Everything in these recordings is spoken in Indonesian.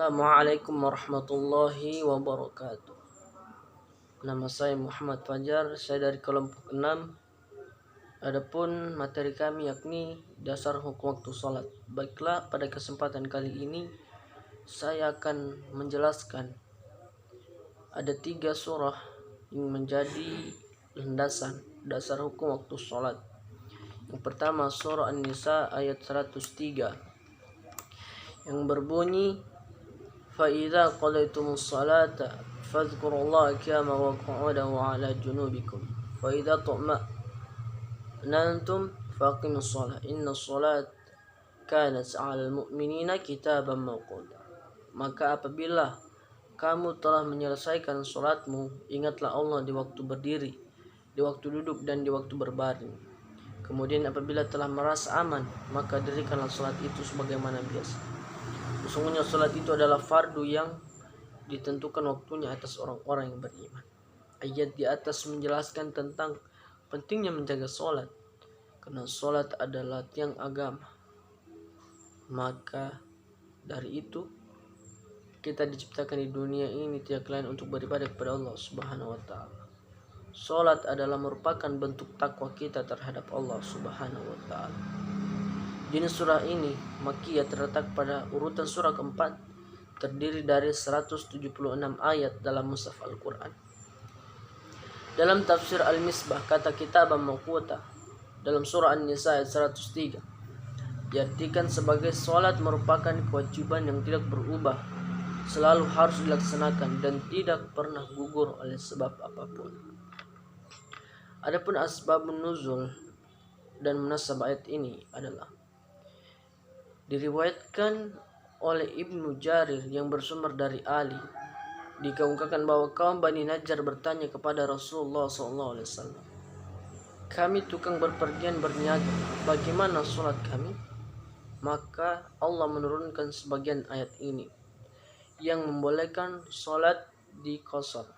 Assalamualaikum warahmatullahi wabarakatuh. Nama saya Muhammad Fajar, saya dari kelompok 6. Adapun materi kami yakni dasar hukum waktu sholat. Baiklah, pada kesempatan kali ini saya akan menjelaskan ada 3 surah yang menjadi landasan dasar hukum waktu sholat. Yang pertama surah An-Nisa ayat 103 yang berbunyi فَإِذَا قَضَيْتُمُ الصَّلَاةَ فَاذْكُرُوا اللَّهَ قِيَامًا وَقُعُودًا وَعَلَى جُنُوبِكُمْ فَإِذَا اطْمَأْنَنْتُمْ فَأَقِيمُوا الصَّلَاةَ إِنَّ الصَّلَاةَ كَانَتْ عَلَى الْمُؤْمِنِينَ كِتَابًا مَوْقُوتًا. Maka apabila kamu telah menyelesaikan salatmu, ingatlah Allah di waktu berdiri, di waktu duduk, dan di waktu berbaring. Kemudian apabila telah merasa aman, maka dirikanlah salat itu sebagaimana biasa. Sesungguhnya salat itu adalah fardu yang ditentukan waktunya atas orang-orang yang beriman. Ayat di atas menjelaskan tentang pentingnya menjaga salat, karena salat adalah tiang agama. Maka dari itu kita diciptakan di dunia ini tidak lain untuk beribadah kepada Allah Subhanahu wa taala. Salat adalah merupakan bentuk takwa kita terhadap Allah Subhanahu wa taala. Jenis surah ini Makkiyah, terletak pada urutan surah keempat, terdiri dari 176 ayat dalam mushaf Al-Quran. Dalam tafsir Al-Misbah, kata kitaban mawquta dalam surah An-Nisa ayat 103 diartikan sebagai salat merupakan kewajiban yang tidak berubah, selalu harus dilaksanakan dan tidak pernah gugur oleh sebab apapun. Adapun asbabun nuzul dan munasab ayat ini adalah diriwayatkan oleh Ibnu Jarir yang bersumber dari Ali, dikemukakan bahwa kaum Bani Najjar bertanya kepada Rasulullah SAW, kami tukang berpergian berniaga, bagaimana sholat kami? Maka Allah menurunkan sebagian ayat ini yang membolehkan sholat di qasar.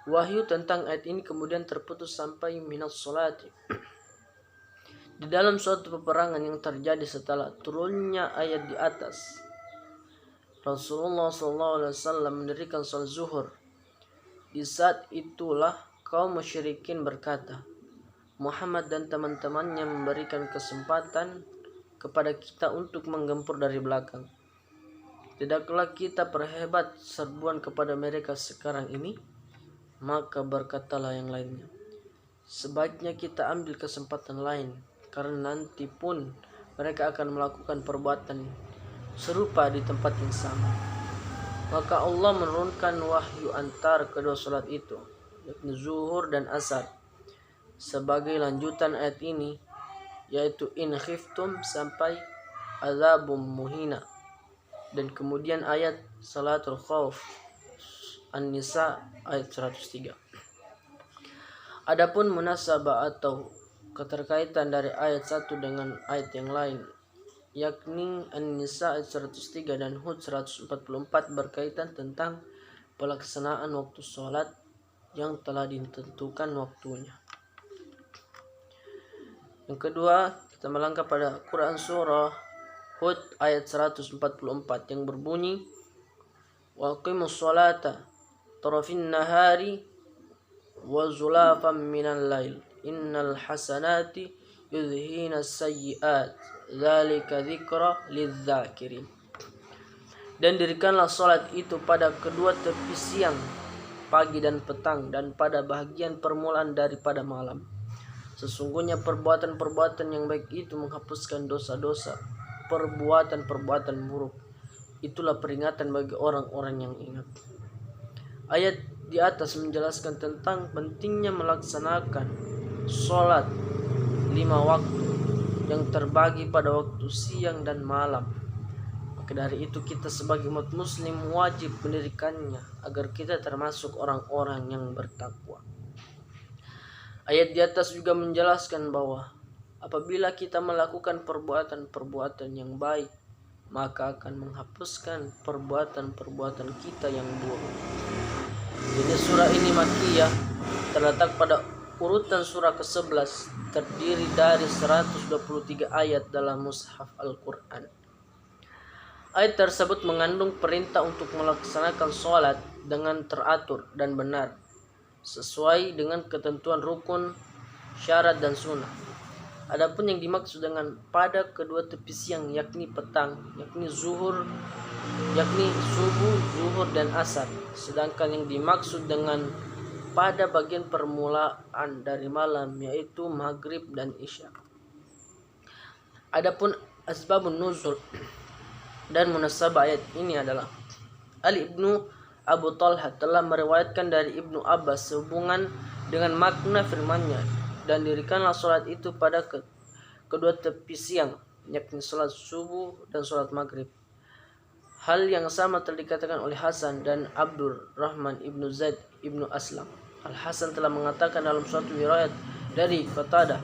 Wahyu tentang ayat ini kemudian terputus sampai minas sholati. Di dalam suatu peperangan yang terjadi setelah turunnya ayat di atas, Rasulullah SAW mendirikan salat zuhur. Di saat itulah kaum musyrikin berkata, Muhammad dan teman-temannya memberikan kesempatan kepada kita untuk menggempur dari belakang. Tidaklah kita perhebat serbuan kepada mereka sekarang ini? Maka berkatalah yang lainnya, sebaiknya kita ambil kesempatan lain, karena nanti pun mereka akan melakukan perbuatan serupa di tempat yang sama. Maka Allah menurunkan wahyu antara kedua salat itu, yakni zuhur dan asar, sebagai lanjutan ayat ini, yaitu in khiftum sampai azabum muhina, dan kemudian ayat salatul khauf An-Nisa ayat 103. Adapun munasabah atau keterkaitan dari ayat 1 dengan ayat yang lain, yakni An-Nisa ayat 103 dan Hud 144, berkaitan tentang pelaksanaan waktu sholat yang telah ditentukan waktunya. Yang kedua, kita melangkah pada Quran surah Hud ayat 144 yang berbunyi, wa aqimus sholata tarafin nahari wa zulafan minal lail innal hasanati yudhhina sayyi'at dzalika dzikra lidzakirin. Dan dirikanlah salat itu pada kedua tepi siang, pagi dan petang, dan pada bahagian permulaan daripada malam. Sesungguhnya perbuatan-perbuatan yang baik itu menghapuskan dosa-dosa perbuatan-perbuatan buruk. Itulah peringatan bagi orang-orang yang ingat. Ayat di atas menjelaskan tentang pentingnya melaksanakan sholat 5 waktu yang terbagi pada waktu siang dan malam. Maka dari itu kita sebagai umat muslim wajib mendirikannya agar kita termasuk orang-orang yang bertakwa. Ayat di atas juga menjelaskan bahwa apabila kita melakukan perbuatan-perbuatan yang baik, maka akan menghapuskan perbuatan-perbuatan kita yang buruk. Jadi surah ini Makkiyah, terletak pada urutan surah ke-11, terdiri dari 123 ayat dalam mushaf Al-Quran. Ayat tersebut mengandung perintah untuk melaksanakan sholat dengan teratur dan benar, sesuai dengan ketentuan rukun, syarat, dan sunnah. Adapun yang dimaksud dengan pada kedua tepi siang yakni petang, yakni subuh, zuhur, dan asar. Sedangkan yang dimaksud dengan pada bagian permulaan dari malam yaitu maghrib dan isya. Adapun asbabun nuzul dan munasabah ayat ini adalah Ali ibnu Abu Talha telah meriwayatkan dari Ibnu Abbas sehubungan dengan makna firman-Nya, dan dirikanlah salat itu pada kedua tepi siang, yakni salat subuh dan salat maghrib. Hal yang sama telah dikatakan oleh Hasan dan Abdur Rahman ibnu Zaid ibnu Aslam. Al Hasan telah mengatakan dalam suatu riwayat dari Qatadah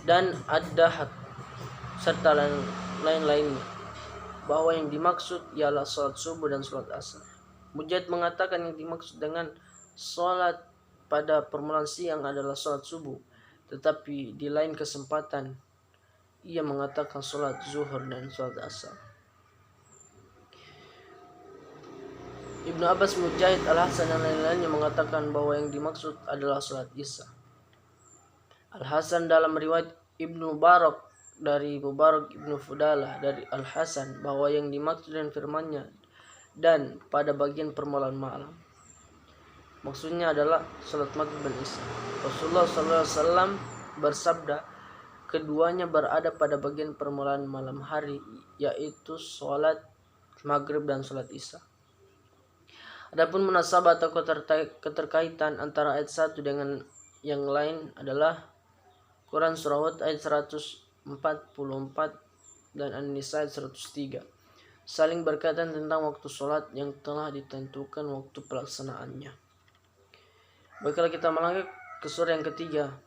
dan Ad-Dahak serta lain-lainnya bahwa yang dimaksud ialah salat subuh dan salat asar. Mujahid mengatakan yang dimaksud dengan salat pada permulaan siang adalah salat subuh, tetapi di lain kesempatan ia mengatakan salat zuhur dan salat asar. Ibnu Abbas, Mujahid, Al-Hasan dan lain-lainnya mengatakan bahwa yang dimaksud adalah salat isya. Al-Hasan dalam riwayat Ibnu Barak dari Mubarak Ibnu Fudalah dari Al-Hasan bahwa yang dimaksud dengan firman-Nya dan pada bagian permulaan malam, maksudnya adalah salat maghrib dan isya. Rasulullah SAW bersabda, keduanya berada pada bagian permulaan malam hari, yaitu salat maghrib dan salat isya. Adapun munasabah atau keterkaitan antara ayat satu dengan yang lain adalah Quran surah Hud ayat 144 dan An-Nisa ayat 103 saling berkaitan tentang waktu sholat yang telah ditentukan waktu pelaksanaannya. Baiklah, kita melangkah ke surah yang ketiga,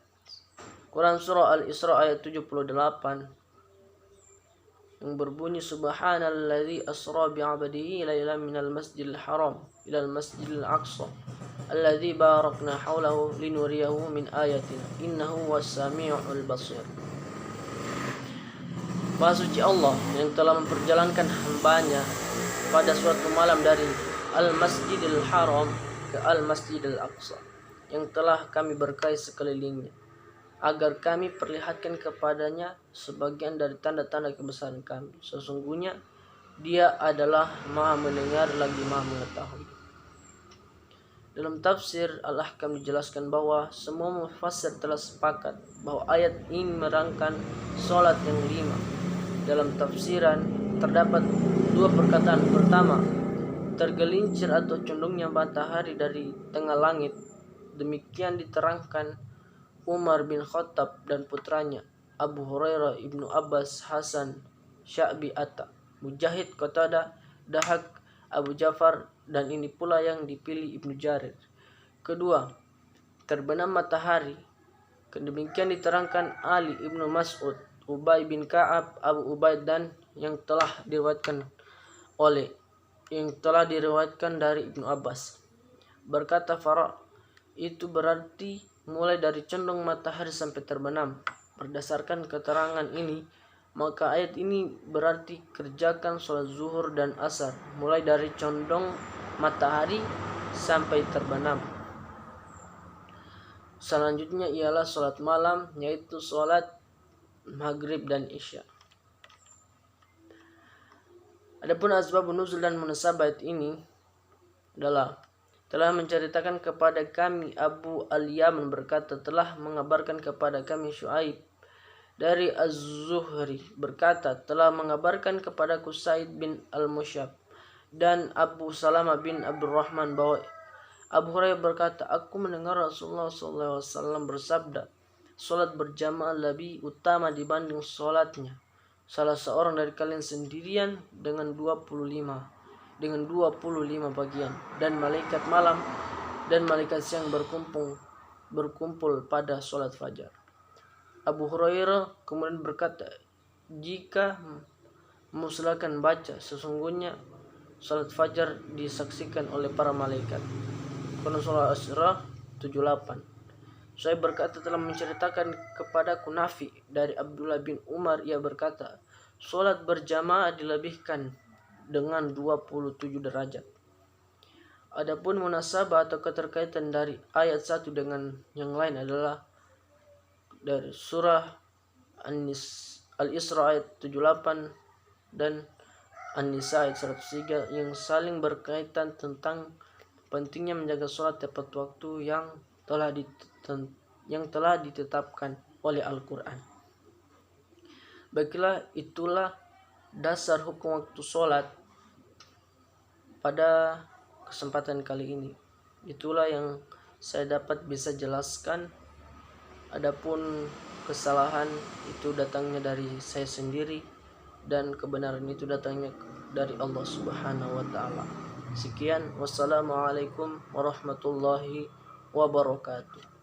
Quran surah Al-Isra ayat 78 yang berbunyi, Subhanalladzi asra bi'abdihi lailan minal masjidil haram ilal masjidil aqsa alladzi barakna haulahu linuriyahu min ayatina innahu was-sami'ul basir. Maha suci Allah yang telah memperjalankan hambanya pada suatu malam dari Al-Masjidil Haram ke Al-Masjidil Aqsa yang telah kami berkahi sekelilingnya, agar kami perlihatkan kepadanya sebagian dari tanda-tanda kebesaran kami. Sesungguhnya Dia adalah Maha mendengar lagi Maha mengetahui. Dalam tafsir Al-Ahkam dijelaskan bahwa semua mufassir telah sepakat bahwa ayat ini merangkan sholat yang 5. Dalam tafsiran terdapat 2 perkataan. Pertama, tergelincir atau condongnya matahari dari tengah langit. Demikian diterangkan Umar bin Khattab dan putranya Abu Hurairah, Ibnu Abbas, Hasan, Sya'bi, Atta, Mujahid, Qatadah, Dahak, Abu Ja'far, dan ini pula yang dipilih Ibnu Jarir. Kedua, terbenam matahari. Demikian diterangkan Ali Ibnu Mas'ud, Ubay bin Ka'ab, Abu Ubaid, dan yang telah diriwayatkan dari Ibnu Abbas. Berkata Farah, itu berarti mulai dari condong matahari sampai terbenam. Berdasarkan keterangan ini, maka ayat ini berarti kerjakan sholat zuhur dan asar mulai dari condong matahari sampai terbenam. Selanjutnya ialah sholat malam, yaitu sholat maghrib dan isya. Adapun asbabun nuzul dan munasabah ayat ini adalah telah menceritakan kepada kami Abu Al-Yaman berkata, telah mengabarkan kepada kami Syuaib dari Az-Zuhri berkata, telah mengabarkan kepadaku Sa'id bin Al-Musyab dan Abu Salamah bin Abdurrahman bahwa Abu Hurairah berkata, aku mendengar Rasulullah SAW bersabda, salat berjamaah lebih utama dibanding salatnya salah seorang dari kalian sendirian dengan 25 bagian, dan malaikat malam dan malaikat siang berkumpul pada salat fajar. Abu Hurairah kemudian berkata, jika silakan baca, sesungguhnya salat fajar disaksikan oleh para malaikat. Quran surah Al-Isra 78. Saya berkata, telah menceritakan kepadaku Nafi dari Abdullah bin Umar, ia berkata, salat berjamaah dilebihkan dengan 27 derajat. Adapun munasabah atau keterkaitan dari ayat satu dengan yang lain adalah dari surah Al-Isra ayat 78 dan An-Nisa ayat 103 yang saling berkaitan tentang pentingnya menjaga sholat tepat waktu yang telah ditetapkan oleh Al-Quran. Baiklah, itulah dasar hukum waktu sholat pada kesempatan kali ini. Itulah yang saya dapat bisa jelaskan. Adapun kesalahan itu datangnya dari saya sendiri dan kebenaran itu datangnya dari Allah Subhanahu wa taala. Sekian, wassalamualaikum warahmatullahi wabarakatuh.